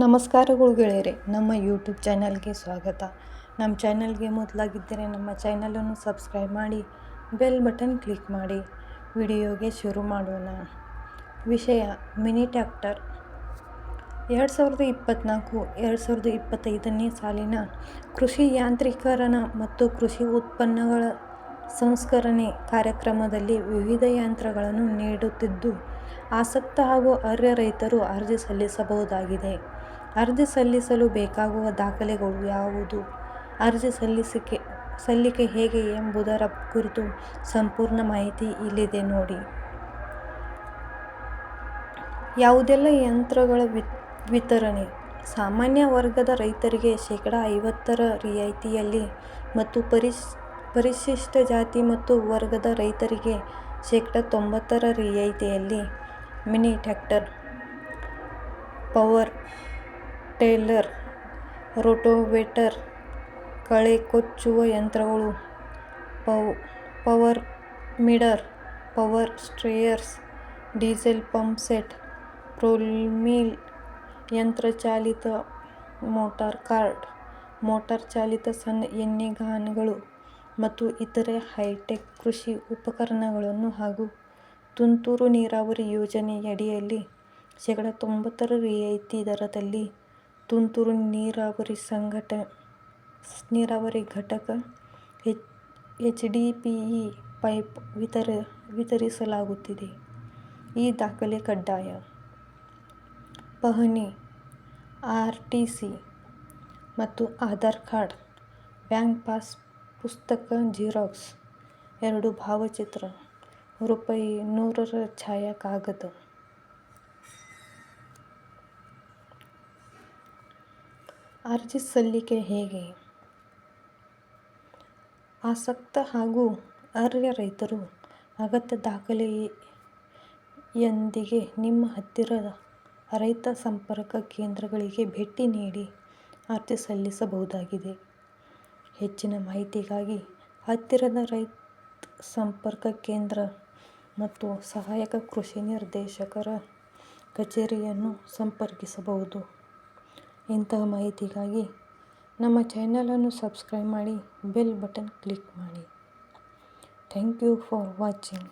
ನಮಸ್ಕಾರಗಳು ಗೆಳೆಯರೆ, ನಮ್ಮ ಯೂಟ್ಯೂಬ್ ಚಾನಲ್ಗೆ ಸ್ವಾಗತ. ನಮ್ಮ ಚಾನಲ್ಗೆ ಮೊದಲಾಗಿದ್ದರೆ ನಮ್ಮ ಚಾನಲನ್ನು ಸಬ್ಸ್ಕ್ರೈಬ್ ಮಾಡಿ, ಬೆಲ್ ಬಟನ್ ಕ್ಲಿಕ್ ಮಾಡಿ. ವಿಡಿಯೋಗೆ ಶುರು ಮಾಡೋಣ. ವಿಷಯ: ಮಿನಿ ಟ್ರ್ಯಾಕ್ಟರ್. 2024-2025ನೇ ಸಾಲಿನ ಕೃಷಿ ಯಾಂತ್ರೀಕರಣ ಮತ್ತು ಕೃಷಿ ಉತ್ಪನ್ನಗಳ ಸಂಸ್ಕರಣೆ ಕಾರ್ಯಕ್ರಮದಲ್ಲಿ ವಿವಿಧ ಯಂತ್ರಗಳನ್ನು ನೀಡುತ್ತಿದ್ದು, ಆಸಕ್ತ ಹಾಗೂ ಅರ್ಹ ರೈತರು ಅರ್ಜಿ ಸಲ್ಲಿಸಬಹುದಾಗಿದೆ. ಅರ್ಜಿ ಸಲ್ಲಿಸಲು ಬೇಕಾಗುವ ದಾಖಲೆಗಳು ಯಾವುದು, ಅರ್ಜಿ ಸಲ್ಲಿಕೆ ಹೇಗೆ ಎಂಬುದರ ಕುರಿತು ಸಂಪೂರ್ಣ ಮಾಹಿತಿ ಇಲ್ಲಿದೆ ನೋಡಿ. ಯಾವುದೆಲ್ಲ ಯಂತ್ರಗಳ ವಿತರಣೆ: ಸಾಮಾನ್ಯ ವರ್ಗದ ರೈತರಿಗೆ ಶೇಕಡಾ 50% ರಿಯಾಯಿತಿಯಲ್ಲಿ ಮತ್ತು ಪರಿಶಿಷ್ಟ ಜಾತಿ ಮತ್ತು ವರ್ಗದ ರೈತರಿಗೆ ಶೇಕಡಾ 90% ರಿಯಾಯಿತಿಯಲ್ಲಿ mini tractor, power tiller, rotavator, ಕಳೆ ಕೊಚ್ಚುವ ಯಂತ್ರಗಳು, power weeder, power sprayers, diesel pump set, roll mill, ಯಂತ್ರಚಾಲಿತ ಮೋಟಾರ್ ಕಾರ್ಟ್, ಮೋಟಾರ್ ಚಾಲಿತ ಸಣ್ಣ ಎಣ್ಣೆಗಾನ್ಗಳು ಮತ್ತು ಇತರೆ ಹೈಟೆಕ್ ಕೃಷಿ ಉಪಕರಣಗಳನ್ನು ಹಾಗೂ ತುಂತುರು ನೀರಾವರಿ ಯೋಜನೆಯಡಿಯಲ್ಲಿ ಶೇಕಡಾ 90% ರಿಯಾಯಿತಿ ದರದಲ್ಲಿ ತುಂತುರು ನೀರಾವರಿ ಘಟಕ HDPE ಪೈಪ್ ವಿತರಿಸಲಾಗುತ್ತಿದೆ. ಈ ದಾಖಲೆ ಕಡ್ಡಾಯ. ಪಹಣಿ: RTC ಮತ್ತು ಆಧಾರ್ ಕಾರ್ಡ್, ಬ್ಯಾಂಕ್ ಪಾಸ್ ಪುಸ್ತಕ ಜೆರಾಕ್ಸ್, 2 ಭಾವಚಿತ್ರ, ₹100 ಛಾಯಾ ಕಾಗದ. ಅರ್ಜಿ ಸಲ್ಲಿಕೆ ಹೇಗೆ? ಆಸಕ್ತ ಹಾಗೂ ಅರ್ಹ ರೈತರು ಅಗತ್ಯ ದಾಖಲೆಯೊಂದಿಗೆ ನಿಮ್ಮ ಹತ್ತಿರದ ರೈತ ಸಂಪರ್ಕ ಕೇಂದ್ರಗಳಿಗೆ ಭೇಟಿ ನೀಡಿ ಅರ್ಜಿ ಸಲ್ಲಿಸಬಹುದಾಗಿದೆ. ಹೆಚ್ಚಿನ ಮಾಹಿತಿಗಾಗಿ ಹತ್ತಿರದ ರೈತ ಸಂಪರ್ಕ ಕೇಂದ್ರ ಮತ್ತು ಸಹಾಯಕ ಕೃಷಿ ನಿರ್ದೇಶಕರ ಕಚೇರಿಯನ್ನು ಸಂಪರ್ಕಿಸಬಹುದು. ಇಂತಹ ಮಾಹಿತಿಗಾಗಿ ನಮ್ಮ ಚಾನಲನ್ನು ಸಬ್ಸ್ಕ್ರೈಬ್ ಮಾಡಿ, ಬೆಲ್ ಬಟನ್ ಕ್ಲಿಕ್ ಮಾಡಿ. Thank you for watching.